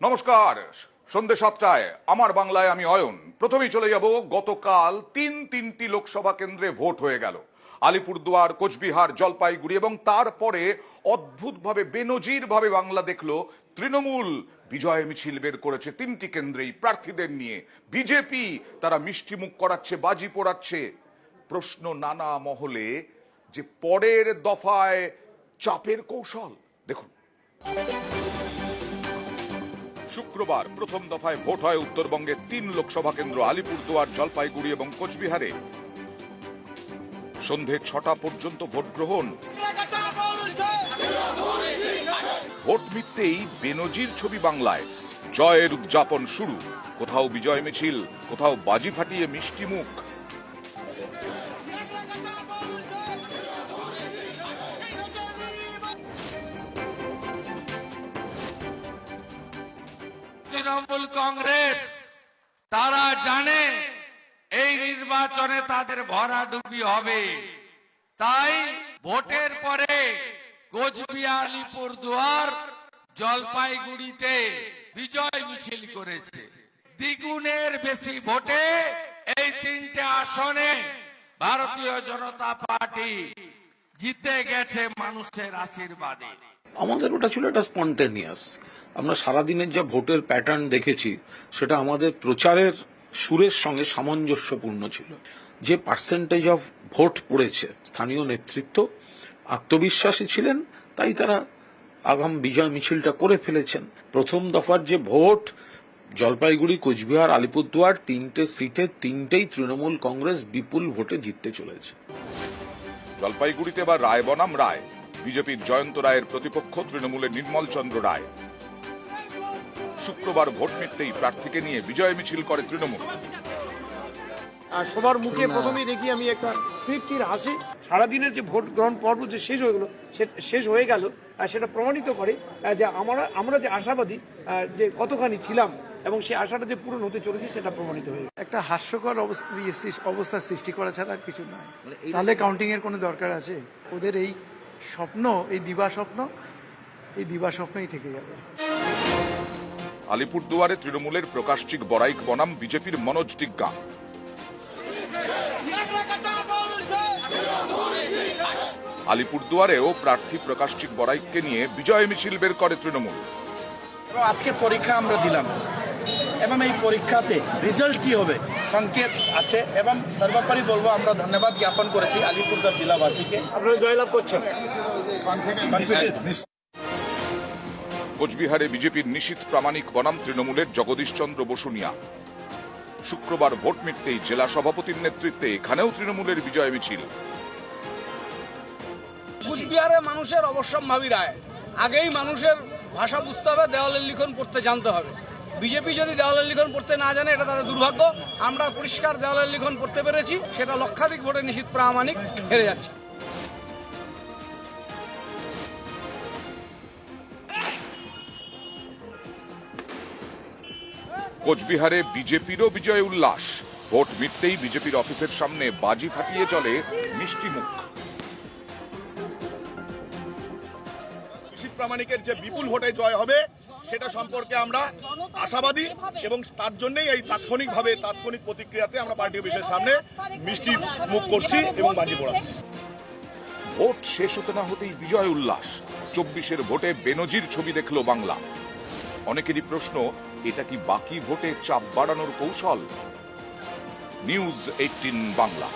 নমস্কার, সন্ধ্যে 7টায় আমার বাংলায় আমি অয়ন। প্রথমেই চলে যাব, গতকাল তিনটি লোকসভা কেন্দ্রে ভোট হয়ে গেল। আলিপুরদুয়ার, কোচবিহার, জলপাইগুড়ি এবং তারপরে অদ্ভুতভাবে বেনজিরভাবে বাংলা দেখলো তৃণমূল বিজয় মিছিল বের করেছে তিনটি কেন্দ্রেই প্রার্থীদের নিয়ে। বিজেপি তারা মিষ্টি মুখ করাচ্ছে, বাজি পোড়াচ্ছে। প্রশ্ন নানা মহলে যে পরের দফায় চাপের কৌশল দেখুন। শুক্রবার প্রথম দফায় ভোট হয় উত্তরবঙ্গের 3 লোকসভা কেন্দ্র আলিপুরদুয়ার, জলপাইগুড়ি এবং কোচবিহারে। সন্ধে 6টা পর্যন্ত ভোট গ্রহণ। ভোট মিটতেই বেনজির ছবি বাংলায়। জয়ের উদযাপন শুরু। কোথাও বিজয় মিছিল, কোথাও বাজি ফাটিয়ে মিষ্টি মুখ। তৃণমূল কংগ্রেস তারা জানে এই নির্বাচনে তাদের ভরাডুবি হবে, তাই ভোটের পরে কোচবিহার, আলিপুরদুয়ার, জলপাইগুড়িতে বিজয় মিছিল করেছে। দ্বিগুণের বেশি ভোটে এই 3টে আসনে ভারতীয় জনতা পার্টি জিতে গেছে মানুষের আশীর্বাদে। আমাদের ওটা ছিল একটা স্পন্টেনিয়াস। আমরা সারাদিনের যা ভোটের প্যাটার্ন দেখেছি সেটা আমাদের প্রচারের সুরের সঙ্গে সামঞ্জস্যপূর্ণ ছিল। যে পার্সেন্টেজ অফ ভোট পড়েছে, স্থানীয় নেতৃত্ব আত্মবিশ্বাসী ছিলেন, তাই তারা আগাম বিজয় মিছিলটা করে ফেলেছেন। প্রথম দফার যে ভোট, জলপাইগুড়ি, কোচবিহার, আলিপুরদুয়ার 3টে সিটে 3টেই তৃণমূল কংগ্রেস বিপুল ভোটে জিততে চলেছে। জলপাইগুড়িতে বা রায় বনাম রায়, বিজেপির জয়ন্ত রায়ের প্রতিপক্ষ তৃণমূলের নির্মল চন্দ্র রায়। শুক্রবার ভোট মিটতেই প্রার্থীকে নিয়ে বিজয় মিছিল করে তৃণমূল। আর সবার মুখে প্রথমেই দেখি আমি একটা তৃপ্তির হাসি। সারাদিনের যে ভোট গ্রহণ পর্ব যে শেষ হয়ে গেল, সেটা প্রমাণিত করে যে আমরা যে আশাবাদী যে কতখানি ছিলাম এবং সেই আশাটা যে পূরণ হতে চলেছে সেটা প্রমাণিত হয়ে গেল। একটা হাস্যকর অবস্থার সৃষ্টি করা ছাড়া আর কিছু নয়। তাহলে কাউন্টিং এর কোনো দরকার আছে? ওদের এই স্বপ্ন, এই দিবা স্বপ্নই থেকে যাবে। আলিপুরদুয়ারে তৃণমূলের প্রকাশচিক বড়াইক বনাম বিজেপির মনোজ টিগ্গা। আলিপুরদুয়ারেও প্রার্থী প্রকাশচিক বড়াইককে নিয়ে বিজয় মিছিল বের করে তৃণমূল। আজকে পরীক্ষা আমরা দিলাম এবং এই পরীক্ষাতে রেজাল্ট কি হবে সংকেত আছে, এবং সর্বোপরি বলবো আমরা ধন্যবাদ জ্ঞাপন করেছি আলিপুরদুয়ার জেলাবাসীকে। আপনারা জয়লাভ করছেন। কোচবিহারে বিজেপির নিশীথ প্রামাণিক বনাম তৃণমূলের জগদীশ চন্দ্র বসুনিয়া। শুক্রবার ভোট মিটতেই জেলা সভাপতির নেতৃত্বে এখানেও তৃণমূলের বিজয় মিছিল। কুচবিহারে মানুষের অবশ্যম্ভাবী রায়। আগেই মানুষের ভাষা বুঝতে হবে, দেওয়ালের লিখন পড়তে জানতে হবে। বিজেপি যদি দেওয়ালের লিখন পড়তে না জানে, এটা তাদের দুর্ভাগ্য। আমরা পরিষ্কার দেওয়ালের লিখন পড়তে পেরেছি, সেটা লক্ষাধিক ভোটে নিশীথ প্রামাণিক হেরে যাচ্ছে। কোচবিহারে বিজেপিরও বিজয় উল্লাস। ভোট মিটতেই বিজেপির অফিসের সামনে বাজি ফাটিয়ে চলে মিষ্টি মুখ। প্রামাণিকের যে বিপুল ভোটে জয় হবে সেটা সম্পর্কে আমরা আশাবাদী, এবং তার জন্যই এই তাৎক্ষণিক প্রতিক্রিয়াতে আমরা পার্টি অফিসের সামনে মিষ্টি মুখ করছি এবং বাজি পোড়াচ্ছি। ভোট শেষ হতে না হতেই বিজয় উল্লাস। 24-এর ভোটে বেনজির ছবি দেখল বাংলা। অনেকেরই প্রশ্ন, এটা কি বাকি ভোটে চাপ বাড়ানোর কৌশল? নিউজ 18 বাংলা।